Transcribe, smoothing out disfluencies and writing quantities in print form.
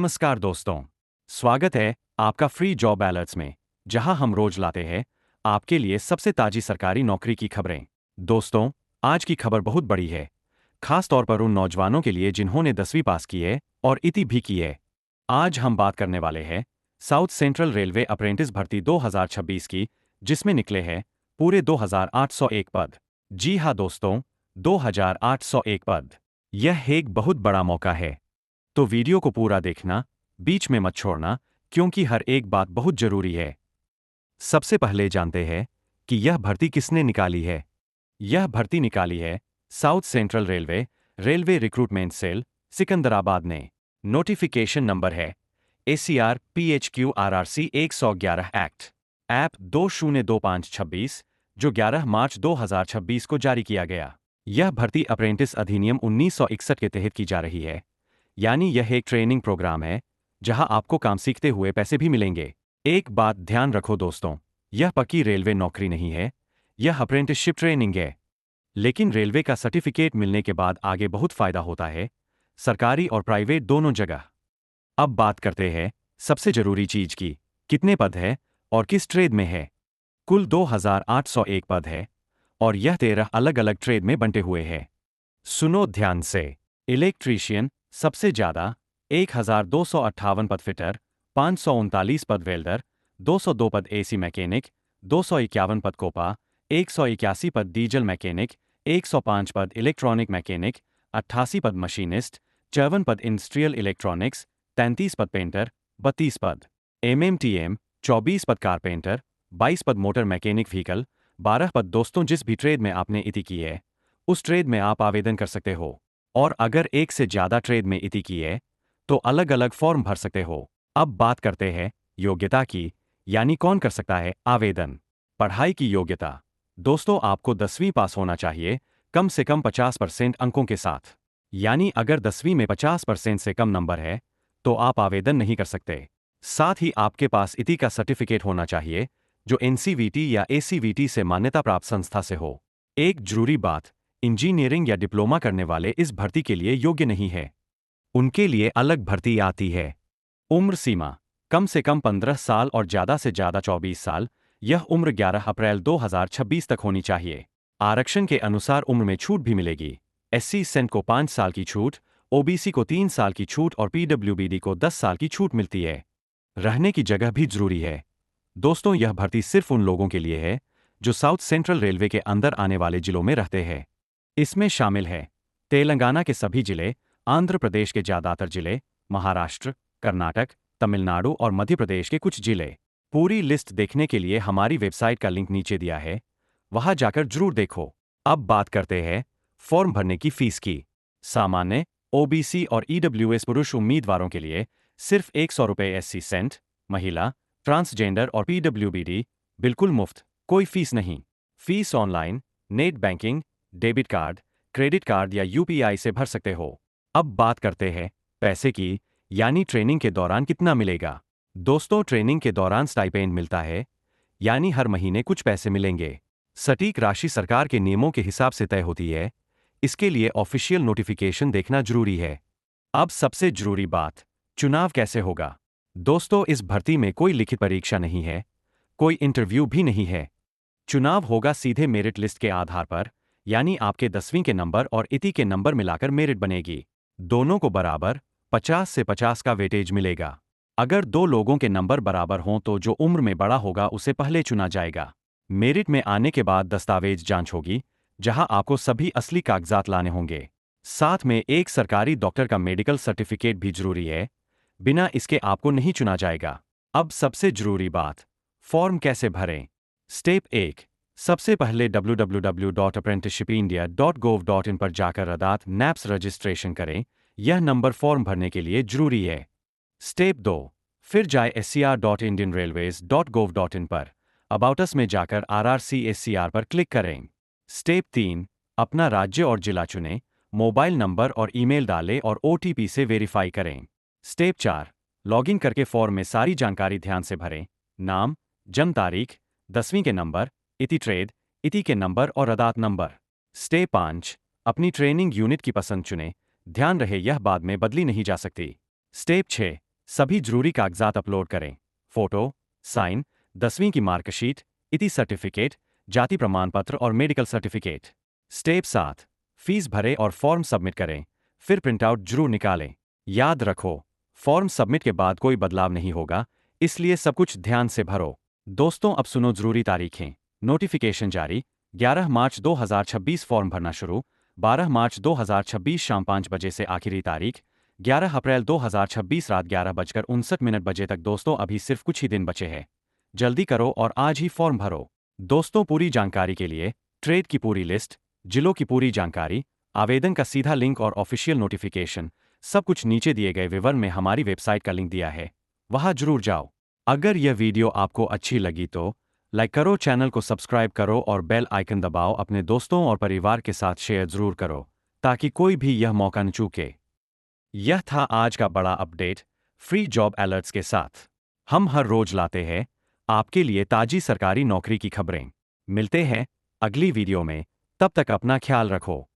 नमस्कार दोस्तों, स्वागत है आपका फ्री जॉब अलर्ट्स में, जहां हम रोज लाते हैं आपके लिए सबसे ताजी सरकारी नौकरी की खबरें। दोस्तों, आज की खबर बहुत बड़ी है, खास तौर पर उन नौजवानों के लिए जिन्होंने 10वीं पास की है और इति भी की है। आज हम बात करने वाले हैं साउथ सेंट्रल रेलवे अप्रेंटिस भर्ती 2026 की, जिसमें निकले हैं पूरे 2801 पद। जी हाँ दोस्तों, 2801 पद। यह एक बहुत बड़ा मौका है, तो वीडियो को पूरा देखना, बीच में मत छोड़ना, क्योंकि हर एक बात बहुत जरूरी है। सबसे पहले जानते हैं कि यह भर्ती किसने निकाली है। यह भर्ती निकाली है south central railway railway recruitment cell, Secunderabad ने। नोटिफिकेशन नंबर है ACR-PHQ-RRC 111 एक्ट ऐप 202526, जो 11 मार्च 2026 को जारी किया गया। यह भर्ती अप्रेंटिस अधिनियम 1961 के तहत की जा रही है, यानी यह एक ट्रेनिंग प्रोग्राम है जहां आपको काम सीखते हुए पैसे भी मिलेंगे। एक बात ध्यान रखो दोस्तों, यह पक्की रेलवे नौकरी नहीं है, यह अप्रेंटिसशिप ट्रेनिंग है। लेकिन रेलवे का सर्टिफिकेट मिलने के बाद आगे बहुत फायदा होता है, सरकारी और प्राइवेट दोनों जगह। अब बात करते हैं सबसे जरूरी चीज की, कितने पद है और किस ट्रेड में है। कुल 2801 पद है और यह 13 अलग अलग ट्रेड में बंटे हुए हैं। सुनो ध्यान से। इलेक्ट्रीशियन सबसे ज्यादा 1258 पद, फिटर 539 पद, वेल्डर 202 पद, एसी मैकेनिक 251 पद, कोपा 181 पद, डीजल मैकेनिक 105 पद, इलेक्ट्रॉनिक मैकेनिक 88 पद, मशीनिस्ट 54 पद, इंडस्ट्रियल इलेक्ट्रॉनिक्स 33 पद, पेंटर 32 पद, एमएमटीएम 24 पद, कारपेंटर 22 पद, मोटर मैकेनिक व्हीकल 12 पद। दोस्तों, जिस भी ट्रेड में आपने इति की है उस ट्रेड में आप आवेदन कर सकते हो, और अगर एक से ज्यादा ट्रेड में इति की है तो अलग अलग फॉर्म भर सकते हो। अब बात करते हैं योग्यता की, यानी कौन कर सकता है आवेदन। पढ़ाई की योग्यता। दोस्तों, आपको 10वीं पास होना चाहिए, कम से कम 50% अंकों के साथ। यानी अगर 10वीं में 50% से कम नंबर है तो आप आवेदन नहीं कर सकते। साथ ही आपके पास इति का सर्टिफिकेट होना चाहिए जो एनसीवीटी या एसीवीटी से मान्यता प्राप्त संस्था से हो। एक जरूरी बात, इंजीनियरिंग या डिप्लोमा करने वाले इस भर्ती के लिए योग्य नहीं है, उनके लिए अलग भर्ती आती है। उम्र सीमा। कम से कम 15 साल और ज्यादा से ज्यादा 24 साल। यह उम्र 11 अप्रैल 2026 तक होनी चाहिए। आरक्षण के अनुसार उम्र में छूट भी मिलेगी। एससी सेंट को 5 साल की छूट, ओबीसी को 3 साल की छूट और पीडब्ल्यूबीडी को 10 साल की छूट मिलती है। रहने की जगह भी जरूरी है। दोस्तों, यह भर्ती सिर्फ उन लोगों के लिए है जो साउथ सेंट्रल रेलवे के अंदर आने वाले जिलों में रहते हैं। इसमें शामिल है तेलंगाना के सभी जिले, आंध्र प्रदेश के ज्यादातर जिले, महाराष्ट्र, कर्नाटक, तमिलनाडु और मध्य प्रदेश के कुछ जिले। पूरी लिस्ट देखने के लिए हमारी वेबसाइट का लिंक नीचे दिया है, वहां जाकर जरूर देखो। अब बात करते हैं फॉर्म भरने की फीस की। सामान्य, ओबीसी और ईडब्ल्यूएस पुरुष उम्मीदवारों के लिए सिर्फ 100 रुपये एससी सेंट, महिला, ट्रांसजेंडर और पीडब्ल्यूबीडी बिल्कुल मुफ्त, कोई फीस नहीं। Fees online, net banking, debit card, credit card या यूपीआई से भर सकते हो। अब बात करते हैं पैसे की, यानी ट्रेनिंग के दौरान कितना मिलेगा। दोस्तों, ट्रेनिंग के दौरान स्टाइपेंड मिलता है, यानी हर महीने कुछ पैसे मिलेंगे। सटीक राशि सरकार के नियमों के हिसाब से तय होती है, इसके लिए ऑफिशियल नोटिफिकेशन देखना जरूरी है। अब सबसे जरूरी बात, चुनाव कैसे होगा। दोस्तों, इस भर्ती में कोई लिखित परीक्षा नहीं है, कोई इंटरव्यू भी नहीं है। चुनाव होगा सीधे मेरिट लिस्ट के आधार पर, यानी आपके 10वीं के नंबर और इति के नंबर मिलाकर मेरिट बनेगी। दोनों को बराबर 50 से 50 का वेटेज मिलेगा। अगर दो लोगों के नंबर बराबर हों तो जो उम्र में बड़ा होगा उसे पहले चुना जाएगा। मेरिट में आने के बाद दस्तावेज जांच होगी, जहां आपको सभी असली कागजात लाने होंगे। साथ में एक सरकारी डॉक्टर का मेडिकल सर्टिफिकेट भी जरूरी है, बिना इसके आपको नहीं चुना जाएगा। अब सबसे जरूरी बात, फॉर्म कैसे भरें। स्टेप 1, सबसे पहले www.apprenticeshipindia.gov.in पर जाकर अदात नैप्स रजिस्ट्रेशन करें, यह नंबर फॉर्म भरने के लिए जरूरी है। स्टेप 2, फिर जाए scr.indianrailways.gov.in पर, अबाउट अस में जाकर RRCSCR पर क्लिक करें। स्टेप 3, अपना राज्य और जिला चुनें, मोबाइल नंबर और ईमेल डालें और ओटीपी से वेरीफाई करें। स्टेप 4, लॉगिन करके फॉर्म में सारी जानकारी ध्यान से भरें, नाम, जन्म तारीख, 10वीं के नंबर, इति ट्रेड, इति के नंबर और अदात नंबर। स्टेप 5, अपनी ट्रेनिंग यूनिट की पसंद चुनें, ध्यान रहे यह बाद में बदली नहीं जा सकती। स्टेप 6, सभी जरूरी कागजात अपलोड करें। फोटो, साइन, 10वीं की मार्कशीट, इति सर्टिफिकेट, जाति प्रमाण पत्र और मेडिकल सर्टिफिकेट। स्टेप 7, फीस भरें और फॉर्म सबमिट करें, फिर प्रिंटआउट जरूर निकालें। याद रखो, फॉर्म सबमिट के बाद कोई बदलाव नहीं होगा, इसलिए सब कुछ ध्यान से भरो। दोस्तों, अब सुनो जरूरी तारीखें। नोटिफिकेशन जारी 11 मार्च 2026, फॉर्म भरना शुरू 12 मार्च 2026 शाम 5 बजे से। आखिरी तारीख 11 अप्रैल 2026 रात 11:59 बजे तक। दोस्तों, अभी सिर्फ कुछ ही दिन बचे हैं, जल्दी करो और आज ही फॉर्म भरो। दोस्तों, पूरी जानकारी के लिए ट्रेड की पूरी लिस्ट, जिलों की पूरी जानकारी, आवेदन का सीधा लिंक और ऑफिशियल नोटिफिकेशन, सब कुछ नीचे दिए गए विवरण में हमारी वेबसाइट का लिंक दिया है, वहां जरूर जाओ। अगर यह वीडियो आपको अच्छी लगी तो लाइक करो, चैनल को सब्सक्राइब करो और बेल आइकन दबाओ। अपने दोस्तों और परिवार के साथ शेयर जरूर करो ताकि कोई भी यह मौका न चूके। यह था आज का बड़ा अपडेट फ्री जॉब अलर्ट्स के साथ। हम हर रोज लाते हैं आपके लिए ताजी सरकारी नौकरी की खबरें। मिलते हैं अगली वीडियो में, तब तक अपना ख्याल रखो।